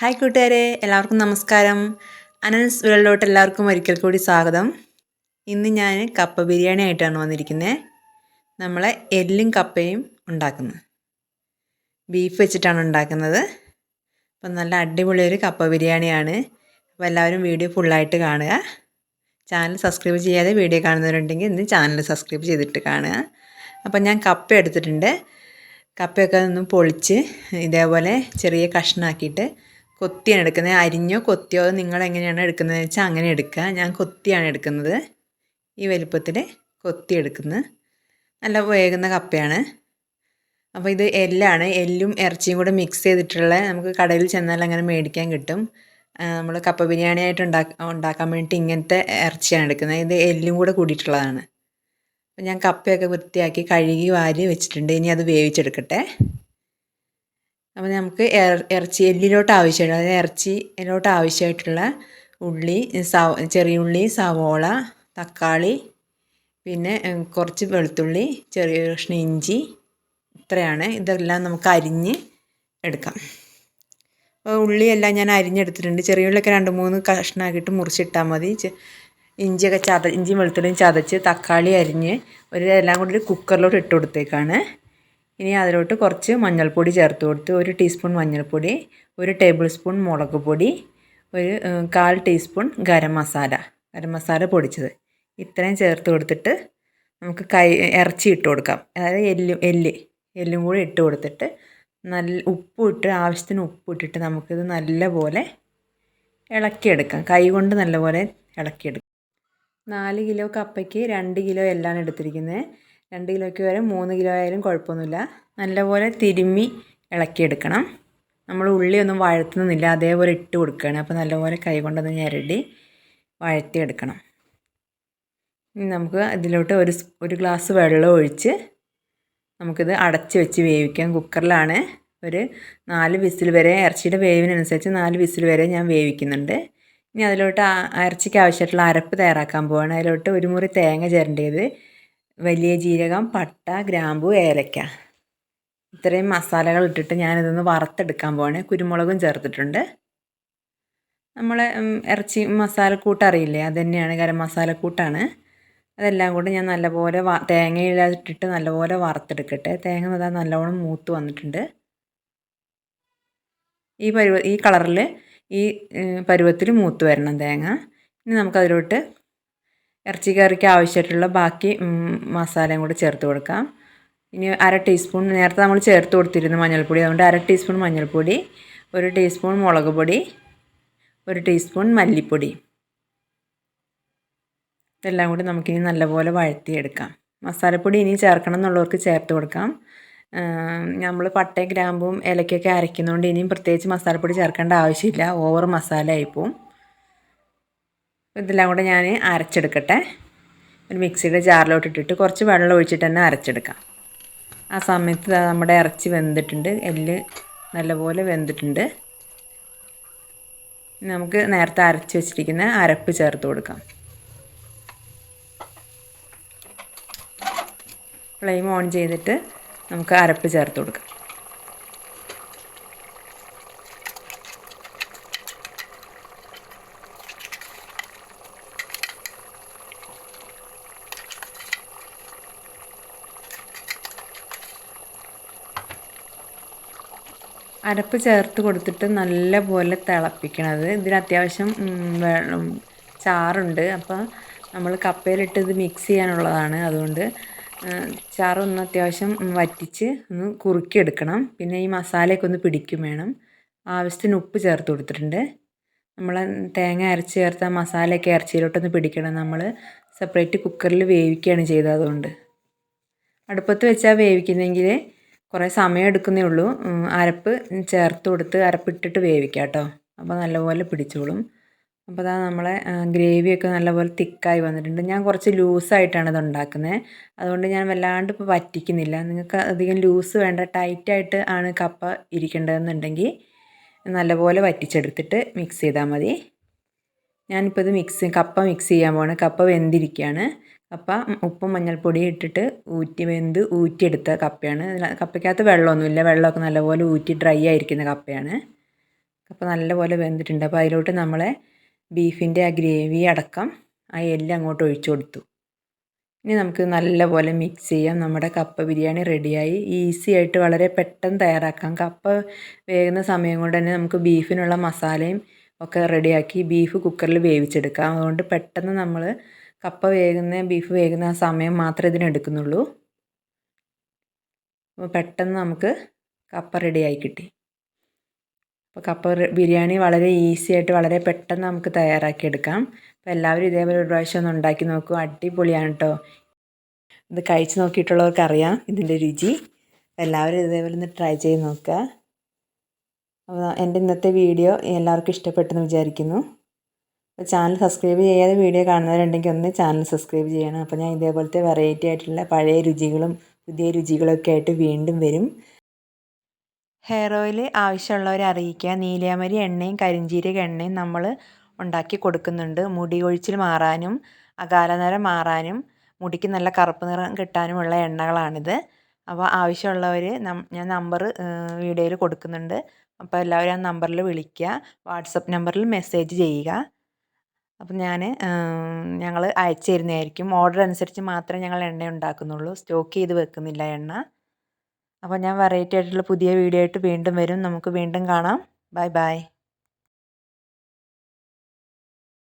Hi കൂട്ടുകാരെ, എല്ലാവർക്കും നമസ്കാരം. അനൻസ് വിരലിലോട്ട് എല്ലാവർക്കും ഒരിക്കൽ കൂടി സ്വാഗതം. ഇന്ന് ഞാൻ കപ്പ ബിരിയാണി ആയിട്ടാണ് വന്നിരിക്കുന്നത്. നമ്മളെ എല്ലും കപ്പയും ഉണ്ടാക്കുന്നത്, ബീഫ് വെച്ചിട്ടാണ് ഉണ്ടാക്കുന്നത്. അപ്പം നല്ല അടിപൊളി ഒരു കപ്പ ബിരിയാണിയാണ്. അപ്പോൾ എല്ലാവരും വീഡിയോ ഫുള്ളായിട്ട് കാണുക. ചാനൽ സബ്സ്ക്രൈബ് ചെയ്യാതെ വീഡിയോ കാണുന്നവരുണ്ടെങ്കിൽ ഇന്ന് ചാനൽ സബ്സ്ക്രൈബ് ചെയ്തിട്ട് കാണുക. അപ്പം ഞാൻ കപ്പ എടുത്തിട്ടുണ്ട്. കപ്പയൊക്കെ ഒന്ന് പൊളിച്ച് ഇതേപോലെ ചെറിയ കഷ്ണമാക്കിയിട്ട് കൊത്തിയാണ് എടുക്കുന്നത്. അരിഞ്ഞോ കൊത്തിയോ നിങ്ങൾ എങ്ങനെയാണ് എടുക്കുന്നതെന്ന് വെച്ചാൽ അങ്ങനെ എടുക്കുക. ഞാൻ കൊത്തിയാണ് എടുക്കുന്നത്. ഈ വലുപ്പത്തിൽ കൊത്തി എടുക്കുന്നത്. നല്ല വേകുന്ന കപ്പയാണ്. അപ്പോൾ ഇത് എല്ലാണ്. എല്ലും ഇറച്ചിയും കൂടെ മിക്സ് ചെയ്തിട്ടുള്ള, നമുക്ക് കടയിൽ ചെന്നാൽ അങ്ങനെ മേടിക്കാൻ കിട്ടും. നമ്മൾ കപ്പ ബിരിയാണി ആയിട്ട് ഉണ്ടാക്കാൻ വേണ്ടിയിട്ട് ഇങ്ങനത്തെ ഇറച്ചിയാണ് എടുക്കുന്നത്. ഇത് എല്ലും കൂടെ കൂടിയിട്ടുള്ളതാണ്. അപ്പോൾ ഞാൻ കപ്പയൊക്കെ വൃത്തിയാക്കി കഴുകി വാരി വെച്ചിട്ടുണ്ട്. ഇനി അത് വേവിച്ചെടുക്കട്ടെ. അപ്പോൾ നമുക്ക് ഇറച്ചി എല്ലിലോട്ട് ആവശ്യമുള്ള, അതായത് ഇറച്ചിയിലോട്ട് ആവശ്യമായിട്ടുള്ള ഉള്ളി, ചെറിയ ഉള്ളി, സവോള, തക്കാളി, പിന്നെ കുറച്ച് വെളുത്തുള്ളി, ചെറിയ കഷ്ണം ഇഞ്ചി, ഇത്രയാണ്. ഇതെല്ലാം നമുക്ക് അരിഞ്ഞ് എടുക്കാം. അപ്പോൾ ഉള്ളിയെല്ലാം ഞാൻ അരിഞ്ഞെടുത്തിട്ടുണ്ട്. ചെറിയ ഉള്ളിയൊക്കെ 2-3 കഷ്ണമാക്കിയിട്ട് മുറിച്ചിട്ടാൽ മതി. ഇഞ്ചിയും വെളുത്തുള്ളിയും ചതച്ച്, തക്കാളി അരിഞ്ഞ് എല്ലാം കൂടി ഒരു കുക്കറിലോട്ട് ഇട്ട് കൊടുത്തേക്കാണ്. ഇനി അതിലോട്ട് കുറച്ച് മഞ്ഞൾപ്പൊടി ചേർത്ത് കൊടുത്ത്, 1 ടീസ്പൂൺ മഞ്ഞൾപ്പൊടി, 1 ടേബിൾ സ്പൂൺ മുളക് പൊടി, 1/4 ടീസ്പൂൺ ഗരം മസാല പൊടിച്ചത്, ഇത്രയും ചേർത്ത് കൊടുത്തിട്ട് നമുക്ക് ഇറച്ചി ഇട്ട് കൊടുക്കാം. അതായത് എല്ലും കൂടി ഇട്ട് കൊടുത്തിട്ട് നല്ല ആവശ്യത്തിന് ഉപ്പ് ഇട്ടിട്ട് നമുക്കിത് നല്ലപോലെ ഇളക്കിയെടുക്കാം. കൈ കൊണ്ട് നല്ലപോലെ ഇളക്കിയെടുക്കാം. 4 കിലോ കപ്പയ്ക്ക് 2 കിലോ എല്ലാം എടുത്തിരിക്കുന്നത്. 2 കിലോയ്ക്ക് വരെ 3 കിലോ ആയാലും കുഴപ്പമൊന്നുമില്ല. നല്ലപോലെ തിരുമ്മി ഇളക്കിയെടുക്കണം. നമ്മൾ ഉള്ളിയൊന്നും വഴറ്റുന്നില്ല, അതേപോലെ ഇട്ട് കൊടുക്കുകയാണ്. അപ്പോൾ നല്ലപോലെ കൈ കൊണ്ടൊന്ന് ഞെരടി വഴറ്റിയെടുക്കണം. ഇനി നമുക്ക് ഇതിലോട്ട് ഒരു ഗ്ലാസ് വെള്ളം ഒഴിച്ച് നമുക്കിത് അടച്ച് വെച്ച് വേവിക്കാം. കുക്കറിലാണ്. ഒരു 4 വിസിൽ വരെ, ഇറച്ചിയുടെ വേവിനനുസരിച്ച് 4 വിസിൽ വരെ ഞാൻ വേവിക്കുന്നുണ്ട്. ഇനി അതിലോട്ട് ഇറച്ചിക്ക് ആവശ്യമായിട്ടുള്ള അരപ്പ് തയ്യാറാക്കാൻ പോവാണ്. അതിലോട്ട് 1 മുറി തേങ്ങ ചിരണ്ടിയത്, വലിയ ജീരകം, പട്ട, ഗ്രാമ്പു, ഏലക്ക, ഇത്രയും മസാലകൾ ഇട്ടിട്ട് ഞാനിതൊന്ന് വറുത്തെടുക്കാൻ പോവാണ്. കുരുമുളകും ചേർത്തിട്ടുണ്ട്. നമ്മളെ ഇറച്ചി മസാലക്കൂട്ട് അറിയില്ലേ, അത് തന്നെയാണ്, ഗരം മസാലക്കൂട്ടാണ്. അതെല്ലാം കൂടി ഞാൻ നല്ലപോലെ തേങ്ങയിലിട്ടിട്ട് നല്ലപോലെ വറുത്തെടുക്കട്ടെ. തേങ്ങ നല്ലവണ്ണം മൂത്ത് വന്നിട്ടുണ്ട്. ഈ കളറിൽ, ഈ പരുവത്തിൽ മൂത്ത് വരണം തേങ്ങ. ഇനി നമുക്കതിലോട്ട് ഇറച്ചി കറിക്ക് ആവശ്യമായിട്ടുള്ള ബാക്കി മസാലയും കൂടി ചേർത്ത് കൊടുക്കാം. ഇനി 1/2 ടീസ്പൂൺ, നേരത്തെ നമ്മൾ ചേർത്ത് കൊടുത്തിരുന്നു മഞ്ഞൾപ്പൊടി, അതുകൊണ്ട് 1/2 ടീസ്പൂൺ മഞ്ഞൾപ്പൊടി, 1 ടീസ്പൂൺ മുളക് പൊടി, 1 ടീസ്പൂൺ മല്ലിപ്പൊടി, ഇതെല്ലാം കൂടി നമുക്കിനി നല്ലപോലെ വഴറ്റിയെടുക്കാം. മസാലപ്പൊടി ഇനി ചേർക്കണം എന്നുള്ളവർക്ക് ചേർത്ത് കൊടുക്കാം. നമ്മൾ പട്ടയും ഗ്രാമ്പും ഏലക്കൊക്കെ അരയ്ക്കുന്നതുകൊണ്ട് ഇനിയും പ്രത്യേകിച്ച് മസാലപ്പൊടി ചേർക്കേണ്ട ആവശ്യമില്ല, ഓവർ മസാല ആയിപ്പോവും. ഇതെല്ലാം കൂടെ ഞാൻ അരച്ചെടുക്കട്ടെ. ഒരു മിക്സിയുടെ ജാറിലോട്ട് ഇട്ടിട്ട് കുറച്ച് വെള്ളം ഒഴിച്ചിട്ട് തന്നെ അരച്ചെടുക്കാം. ആ സമയത്ത് നമ്മുടെ ഇറച്ചി വെന്തിട്ടുണ്ട്, എല്ല് നല്ലപോലെ വെന്തിട്ടുണ്ട്. നമുക്ക് നേരത്തെ അരച്ച് വെച്ചിരിക്കുന്ന അരപ്പ് ചേർത്ത് കൊടുക്കാം. ഫ്ലെയിം ഓൺ ചെയ്തിട്ട് നമുക്ക് അരപ്പ് ചേർത്ത് കൊടുക്കാം. അരപ്പ് ചേർത്ത് കൊടുത്തിട്ട് നല്ലപോലെ തിളപ്പിക്കണത്. ഇതിന് അത്യാവശ്യം ചാറുണ്ട്. അപ്പോൾ നമ്മൾ കപ്പയിലിട്ട് ഇത് മിക്സ് ചെയ്യാനുള്ളതാണ്. അതുകൊണ്ട് ചാറൊന്ന് അത്യാവശ്യം വറ്റിച്ച് ഒന്ന് കുറുക്കിയെടുക്കണം. പിന്നെ ഈ മസാലയൊക്കെ ഒന്ന് പിടിക്കും വേണം. ആവശ്യത്തിന് ഉപ്പ് ചേർത്ത് കൊടുത്തിട്ടുണ്ട്. നമ്മൾ തേങ്ങ അരച്ച് ചേർത്ത മസാലയൊക്കെ ഇറച്ചിയിലോട്ടൊന്ന് പിടിക്കണം. നമ്മൾ സെപ്പറേറ്റ് കുക്കറിൽ വേവിക്കുകയാണ് ചെയ്തത്. അതുകൊണ്ട് അടുപ്പത്ത് വെച്ചാൽ വേവിക്കുന്നെങ്കിൽ കുറേ സമയം എടുക്കുന്നേ ഉള്ളൂ. അരപ്പ് ചേർത്ത് കൊടുത്ത് അരപ്പിട്ടിട്ട് വേവിക്കാം കേട്ടോ. അപ്പോൾ നല്ലപോലെ പിടിച്ചോളും. അപ്പോൾ അതാ നമ്മളെ ഗ്രേവിയൊക്കെ നല്ലപോലെ തിക്കായി വന്നിട്ടുണ്ട്. ഞാൻ കുറച്ച് ലൂസായിട്ടാണ് ഇത് ഉണ്ടാക്കുന്നത്. അതുകൊണ്ട് ഞാൻ വല്ലാണ്ട് ഇപ്പോൾ വറ്റിക്കുന്നില്ല. നിങ്ങൾക്ക് അധികം ലൂസ് വേണ്ട, ടൈറ്റായിട്ട് ആണ് കപ്പ ഇരിക്കേണ്ടതെന്നുണ്ടെങ്കിൽ നല്ലപോലെ വറ്റിച്ചെടുത്തിട്ട് മിക്സ് ചെയ്താൽ മതി. ഞാനിപ്പോൾ ഇത് കപ്പ മിക്സ് ചെയ്യാൻ പോവാണ്. കപ്പ വെന്തിരിക്കുകയാണ്. കപ്പ ഉപ്പും മഞ്ഞൾപ്പൊടി ഇട്ടിട്ട് ഊറ്റിയെടുത്ത കപ്പയാണ്. കപ്പയ്ക്കകത്ത് വെള്ളമൊന്നുമില്ല, വെള്ളമൊക്കെ നല്ലപോലെ ഊറ്റി ഡ്രൈ ആയിരിക്കുന്ന കപ്പയാണ്. കപ്പ നല്ലപോലെ വെന്തിട്ടുണ്ട്. അപ്പോൾ അതിലോട്ട് നമ്മളെ ബീഫിൻ്റെ ആ ഗ്രേവി അടക്കം ആ എല്ലാം അങ്ങോട്ട് ഒഴിച്ചു കൊടുത്തു. ഇനി നമുക്ക് നല്ലപോലെ മിക്സ് ചെയ്യാം. നമ്മുടെ കപ്പ ബിരിയാണി റെഡിയായി. ഈസി ആയിട്ട് വളരെ പെട്ടെന്ന് തയ്യാറാക്കാം. കപ്പ വേകുന്ന സമയം കൊണ്ട് തന്നെ നമുക്ക് ബീഫിനുള്ള മസാലയും ഒക്കെ റെഡിയാക്കി ബീഫ് കുക്കറിൽ വേവിച്ചെടുക്കാം. അതുകൊണ്ട് പെട്ടെന്ന് നമ്മൾ ബീഫ് വേകുന്ന ആ സമയം മാത്രമേ ഇതിനെടുക്കുന്നുള്ളൂ. അപ്പോൾ പെട്ടെന്ന് നമുക്ക് കപ്പ റെഡിയായി കിട്ടി. അപ്പോൾ ബിരിയാണി വളരെ ഈസി ആയിട്ട് വളരെ പെട്ടെന്ന് നമുക്ക് തയ്യാറാക്കിയെടുക്കാം. അപ്പോൾ എല്ലാവരും ഇതേപോലെ ഒരു പ്രാവശ്യം ഒന്ന് ഉണ്ടാക്കി നോക്കൂ. അടിപൊളിയാണ് കേട്ടോ. ഇത് കഴിച്ച് നോക്കിയിട്ടുള്ളവർക്ക് അറിയാം ഇതിൻ്റെ രുചി. എല്ലാവരും ഇതേപോലെ ഒന്ന് ട്രൈ ചെയ്ത് നോക്കുക. അപ്പോൾ എൻ്റെ ഇന്നത്തെ വീഡിയോ എല്ലാവർക്കും ഇഷ്ടപ്പെട്ടെന്ന് വിചാരിക്കുന്നു. അപ്പോൾ ചാനൽ സബ്സ്ക്രൈബ് ചെയ്യാതെ വീഡിയോ കാണുന്നവരുണ്ടെങ്കിൽ ഒന്ന് ചാനൽ സബ്സ്ക്രൈബ് ചെയ്യണം. അപ്പോൾ ഞാൻ ഇതേപോലത്തെ വെറൈറ്റി ആയിട്ടുള്ള പഴയ രുചികളും പുതിയ രുചികളൊക്കെ ആയിട്ട് വീണ്ടും വരും. ഹെയർ ഓയിൽ ആവശ്യമുള്ളവരെ അറിയിക്കുക. നീലയമരി എണ്ണയും കരിഞ്ജീരക എണ്ണയും നമ്മൾ ഉണ്ടാക്കി കൊടുക്കുന്നുണ്ട്. മുടി കൊഴിച്ചിൽ മാറാനും അകാലനര മാറാനും മുടിക്ക് നല്ല കറുപ്പ് നിറം കിട്ടാനുമുള്ള എണ്ണകളാണിത്. അപ്പോൾ ആവശ്യമുള്ളവർ ഞാൻ നമ്പർ വീഡിയോയിൽ കൊടുക്കുന്നുണ്ട്. അപ്പോൾ എല്ലാവരും ആ നമ്പറിൽ വിളിക്കുക. വാട്സപ്പ് നമ്പറിൽ മെസ്സേജ് ചെയ്യുക. അപ്പം ഞങ്ങൾ അയച്ചു തരുന്നതായിരിക്കും. ഓർഡർ അനുസരിച്ച് മാത്രമേ ഞങ്ങൾ എണ്ണ ഉണ്ടാക്കുന്നുള്ളൂ. സ്റ്റോക്ക് ചെയ്ത് വെക്കുന്നില്ല എണ്ണ. അപ്പോൾ ഞാൻ വെറൈറ്റി ആയിട്ടുള്ള പുതിയ വീഡിയോ ആയിട്ട് വീണ്ടും വരും. നമുക്ക് വീണ്ടും കാണാം. Bye bye.